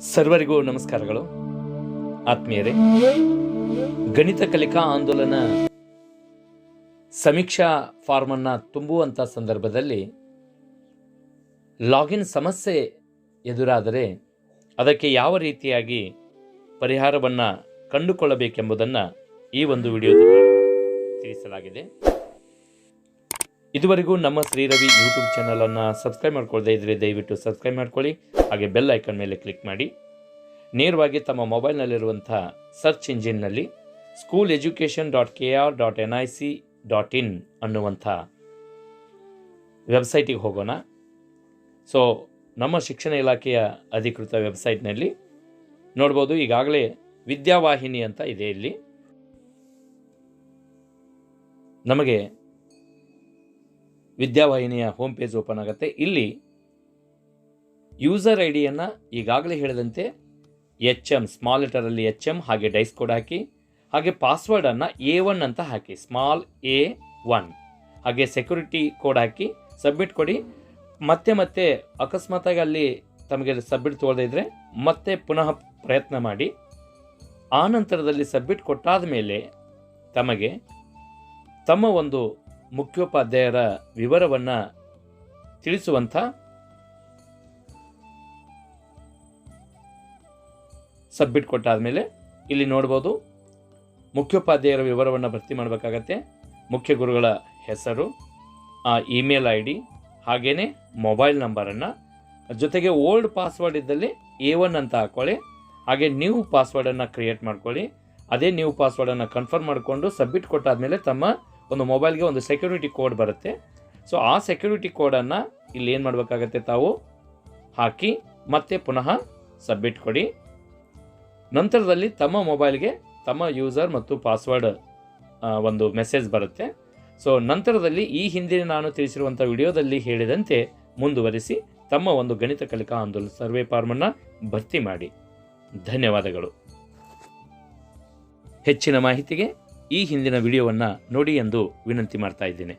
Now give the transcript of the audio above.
ಸರ್ವರಿಗೂ ನಮಸ್ಕಾರಗಳು. ಆತ್ಮೀಯರೇ, ಗಣಿತ ಕಲಿಕಾ ಆಂದೋಲನ ಸಮೀಕ್ಷಾ ಫಾರ್ಮ್ ಅನ್ನು ತುಂಬುವಂಥ ಸಂದರ್ಭದಲ್ಲಿ ಲಾಗಿನ್ ಸಮಸ್ಯೆ ಎದುರಾದರೆ ಅದಕ್ಕೆ ಯಾವ ರೀತಿಯಾಗಿ ಪರಿಹಾರವನ್ನು ಕಂಡುಕೊಳ್ಳಬೇಕೆಂಬುದನ್ನು ಈ ಒಂದು ವಿಡಿಯೋದಲ್ಲಿ ತಿಳಿಸಲಾಗಿದೆ. ಇದುವರೆಗೂ ನಮ್ಮ ಶ್ರೀರವಿ ಯೂಟ್ಯೂಬ್ ಚಾನಲನ್ನು ಸಬ್ಸ್ಕ್ರೈಬ್ ಮಾಡ್ಕೊಳ್ಳದೆ ಇದ್ದರೆ ದಯವಿಟ್ಟು ಸಬ್ಸ್ಕ್ರೈಬ್ ಮಾಡ್ಕೊಳ್ಳಿ. ಹಾಗೆ ಬೆಲ್ ಐಕನ್ ಮೇಲೆ ಕ್ಲಿಕ್ ಮಾಡಿ ನೇರವಾಗಿ ತಮ್ಮ ಮೊಬೈಲ್ನಲ್ಲಿರುವಂಥ ಸರ್ಚ್ ಇಂಜಿನ್ನಲ್ಲಿ schooleducation.kr.nic.in ಅನ್ನುವಂಥ ವೆಬ್ಸೈಟಿಗೆ ಹೋಗೋಣ. ಸೊ ನಮ್ಮ ಶಿಕ್ಷಣ ಇಲಾಖೆಯ ಅಧಿಕೃತ ವೆಬ್ಸೈಟ್ನಲ್ಲಿ ನೋಡ್ಬೋದು, ಈಗಾಗಲೇ ವಿದ್ಯಾವಾಹಿನಿ ಅಂತ ಇದೆ. ಇಲ್ಲಿ ನಮಗೆ ವಿದ್ಯಾವಾಹಿನಿಯ ಹೋಮ್ ಪೇಜ್ ಓಪನ್ ಆಗುತ್ತೆ. ಇಲ್ಲಿ ಯೂಸರ್ ಐ ಡಿಯನ್ನು ಈಗಾಗಲೇ ಹೇಳಿದಂತೆ HM ಸ್ಮಾಲ್ ಲೆಟರಲ್ಲಿ HM ಹಾಗೆ ಡೈಸ್ ಕೋಡ್ ಹಾಕಿ, ಹಾಗೆ ಪಾಸ್ವರ್ಡನ್ನು A1 ಅಂತ ಹಾಕಿ, ಸ್ಮಾಲ್ A1, ಹಾಗೆ ಸೆಕ್ಯೂರಿಟಿ ಕೋಡ್ ಹಾಕಿ ಸಬ್ಮಿಟ್ ಕೊಡಿ. ಮತ್ತೆ ಅಕಸ್ಮಾತಾಗಿ ಅಲ್ಲಿ ತಮಗೆ ಸಬ್ಮಿಟ್ ತೋಳದೇ ಇದ್ದರೆ ಮತ್ತೆ ಪುನಃ ಪ್ರಯತ್ನ ಮಾಡಿ. ಆ ನಂತರದಲ್ಲಿ ಸಬ್ಮಿಟ್ ಕೊಟ್ಟಾದ ಮೇಲೆ ತಮಗೆ ತಮ್ಮ ಒಂದು ಮುಖ್ಯೋಪಾಧ್ಯಾಯರ ವಿವರವನ್ನು ತಿಳಿಸುವಂಥ ಸಬ್ಮಿಟ್ ಕೊಟ್ಟಾದ ಮೇಲೆ ಇಲ್ಲಿ ನೋಡ್ಬೋದು, ಮುಖ್ಯೋಪಾಧ್ಯಾಯರ ವಿವರವನ್ನು ಭರ್ತಿ ಮಾಡಬೇಕಾಗತ್ತೆ. ಮುಖ್ಯ ಗುರುಗಳ ಹೆಸರು, ಇಮೇಲ್ ID, ಹಾಗೆಯೇ ಮೊಬೈಲ್ ನಂಬರನ್ನು, ಜೊತೆಗೆ ಓಲ್ಡ್ ಪಾಸ್ವರ್ಡ್ ಇದ್ದಲ್ಲಿ A1 ಅಂತ ಹಾಕ್ಕೊಳ್ಳಿ. ಹಾಗೆ ನ್ಯೂ ಪಾಸ್ವರ್ಡನ್ನು ಕ್ರಿಯೇಟ್ ಮಾಡ್ಕೊಳ್ಳಿ. ಅದೇ ನ್ಯೂ ಪಾಸ್ವರ್ಡನ್ನು ಕನ್ಫರ್ಮ್ ಮಾಡಿಕೊಂಡು ಸಬ್ಮಿಟ್ ಕೊಟ್ಟಾದಮೇಲೆ ತಮ್ಮ ಒಂದು ಮೊಬೈಲ್ಗೆ ಒಂದು ಸೆಕ್ಯೂರಿಟಿ ಕೋಡ್ ಬರುತ್ತೆ. ಸೊ ಆ ಸೆಕ್ಯೂರಿಟಿ ಕೋಡನ್ನು ಇಲ್ಲಿ ಏನು ಮಾಡಬೇಕಾಗತ್ತೆ, ತಾವು ಹಾಕಿ ಮತ್ತೆ ಪುನಃ ಸಬ್ಮಿಟ್ ಕೊಡಿ. ನಂತರದಲ್ಲಿ ತಮ್ಮ ಮೊಬೈಲ್ಗೆ ತಮ್ಮ ಯೂಸರ್ ಮತ್ತು ಪಾಸ್ವರ್ಡ್ ಒಂದು ಮೆಸೇಜ್ ಬರುತ್ತೆ. ಸೊ ನಂತರದಲ್ಲಿ ಈ ಹಿಂದಿನ ನಾನು ತಿಳಿಸಿರುವಂಥ ವಿಡಿಯೋದಲ್ಲಿ ಹೇಳಿದಂತೆ ಮುಂದುವರಿಸಿ ತಮ್ಮ ಒಂದು ಗಣಿತ ಕಲಿಕಾ ಆಂದೋಲನ ಸರ್ವೆ ಫಾರ್ಮನ್ನು ಭರ್ತಿ ಮಾಡಿ. ಧನ್ಯವಾದಗಳು. ಹೆಚ್ಚಿನ ಮಾಹಿತಿಗೆ ಈ ಹಿಂದಿನ ವಿಡಿಯೋವನ್ನು ನೋಡಿ ಎಂದು ವಿನಂತಿ ಮಾಡ್ತಾ ಇದ್ದೇನೆ.